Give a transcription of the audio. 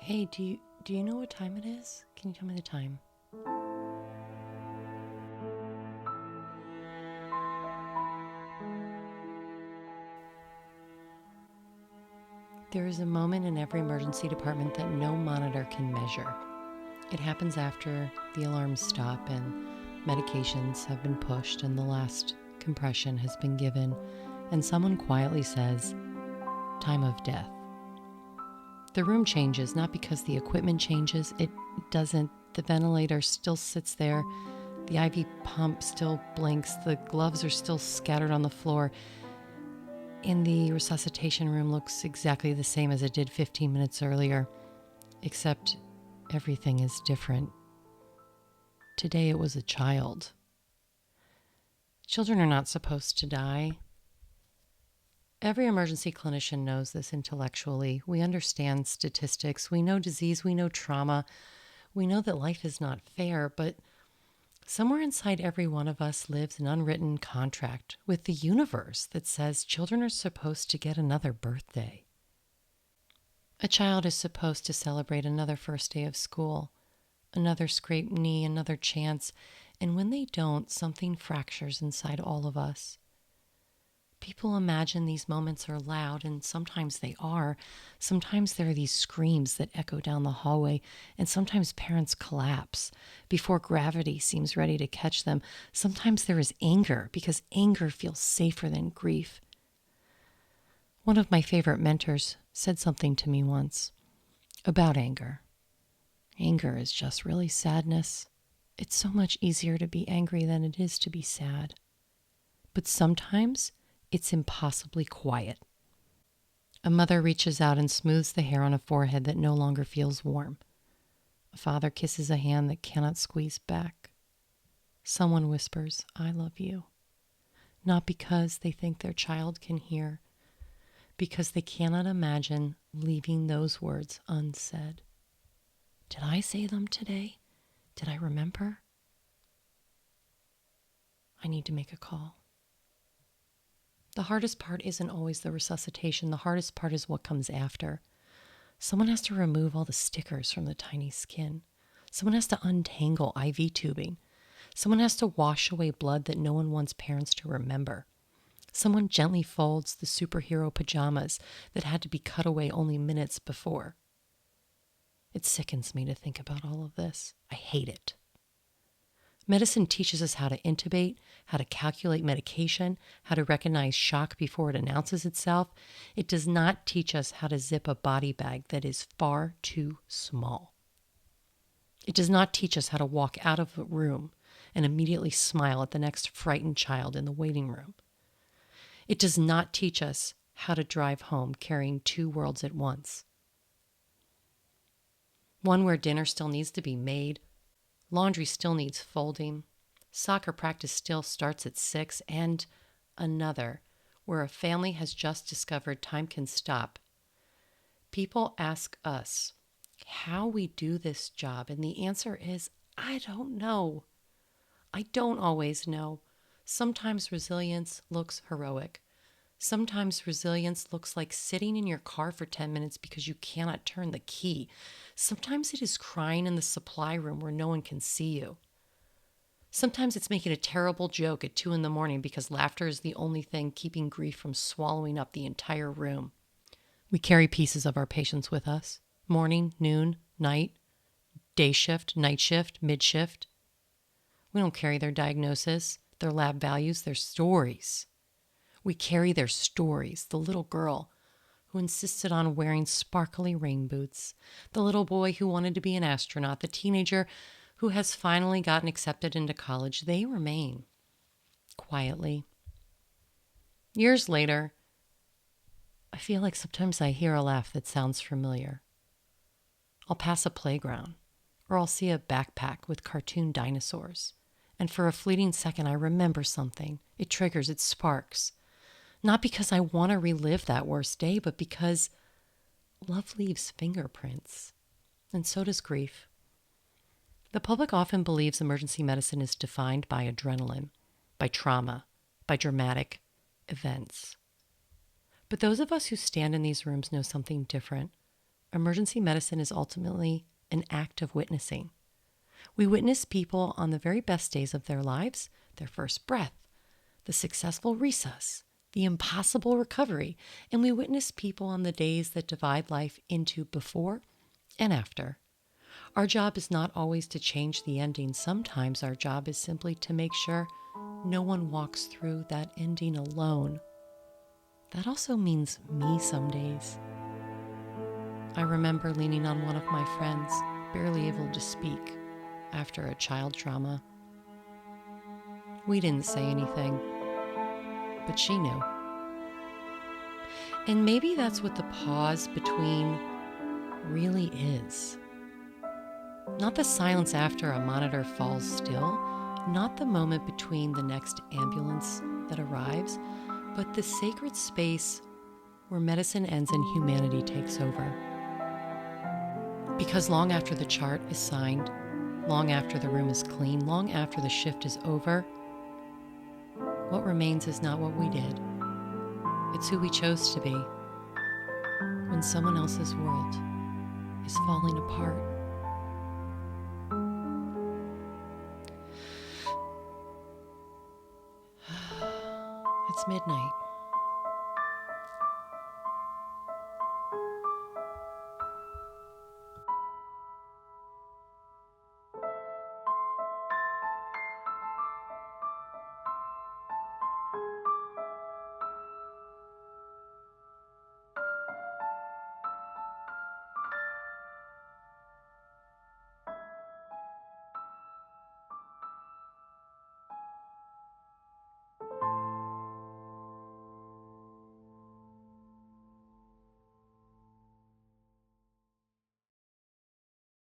Hey, do you know what time it is? Can you tell me the time? There is a moment in every emergency department that no monitor can measure. It happens after the alarms stop and medications have been pushed and the last compression has been given, and someone quietly says, "Time of death." The room changes, not because the equipment changes. It doesn't. The ventilator still sits there. The IV pump still blinks. The gloves are still scattered on the floor. And the resuscitation room looks exactly the same as it did 15 minutes earlier, except everything is different. Today it was a child. Children are not supposed to die. Every emergency clinician knows this intellectually. We understand statistics. We know disease. We know trauma. We know that life is not fair, but somewhere inside every one of us lives an unwritten contract with the universe that says children are supposed to get another birthday. A child is supposed to celebrate another first day of school, another scraped knee, another chance, and when they don't, something fractures inside all of us. People imagine these moments are loud, and sometimes they are. Sometimes there are these screams that echo down the hallway, and sometimes parents collapse before gravity seems ready to catch them. Sometimes there is anger, because anger feels safer than grief. One of my favorite mentors said something to me once about anger. Anger is just really sadness. It's so much easier to be angry than it is to be sad. But sometimes it's impossibly quiet. A mother reaches out and smooths the hair on a forehead that no longer feels warm. A father kisses a hand that cannot squeeze back. Someone whispers, "I love you," not because they think their child can hear, because they cannot imagine leaving those words unsaid. Did I say them today? Did I remember? I need to make a call. The hardest part isn't always the resuscitation. The hardest part is what comes after. Someone has to remove all the stickers from the tiny skin. Someone has to untangle IV tubing. Someone has to wash away blood that no one wants parents to remember. Someone gently folds the superhero pajamas that had to be cut away only minutes before. It sickens me to think about all of this. I hate it. Medicine teaches us how to intubate, how to calculate medication, how to recognize shock before it announces itself. It does not teach us how to zip a body bag that is far too small. It does not teach us how to walk out of a room and immediately smile at the next frightened child in the waiting room. It does not teach us how to drive home carrying two worlds at once. One where dinner still needs to be made, laundry still needs folding, soccer practice still starts at 6, and another where a family has just discovered time can stop. People ask us how we do this job, and the answer is, I don't know. I don't always know. Sometimes resilience looks heroic. Sometimes resilience looks like sitting in your car for 10 minutes because you cannot turn the key. Sometimes it is crying in the supply room where no one can see you. Sometimes it's making a terrible joke at 2 a.m. because laughter is the only thing keeping grief from swallowing up the entire room. We carry pieces of our patients with us. Morning, noon, night, day shift, night shift, mid shift. We don't carry their diagnosis, their lab values, their stories. We carry their stories. The little girl who insisted on wearing sparkly rain boots, the little boy who wanted to be an astronaut, the teenager who has finally gotten accepted into college. They remain quietly. Years later, I feel like sometimes I hear a laugh that sounds familiar. I'll pass a playground, or I'll see a backpack with cartoon dinosaurs, and for a fleeting second I remember something. It triggers, it sparks. Not because I want to relive that worst day, but because love leaves fingerprints, and so does grief. The public often believes emergency medicine is defined by adrenaline, by trauma, by dramatic events. But those of us who stand in these rooms know something different. emergency medicine is ultimately an act of witnessing. We witness people on the very best days of their lives, their first breath, the successful resus, the impossible recovery, and we witness people on the days that divide life into before and after. Our job is not always to change the ending. Sometimes our job is simply to make sure no one walks through that ending alone. That also means me some days. I remember leaning on one of my friends, barely able to speak, after a child trauma. We didn't say anything, but she knew. And maybe that's what the pause between really is. Not the silence after a monitor falls still, not the moment between the next ambulance that arrives, but the sacred space where medicine ends and humanity takes over. Because long after the chart is signed, long after the room is clean, long after the shift is over, what remains is not what we did. It's who we chose to be when someone else's world is falling apart. It's midnight.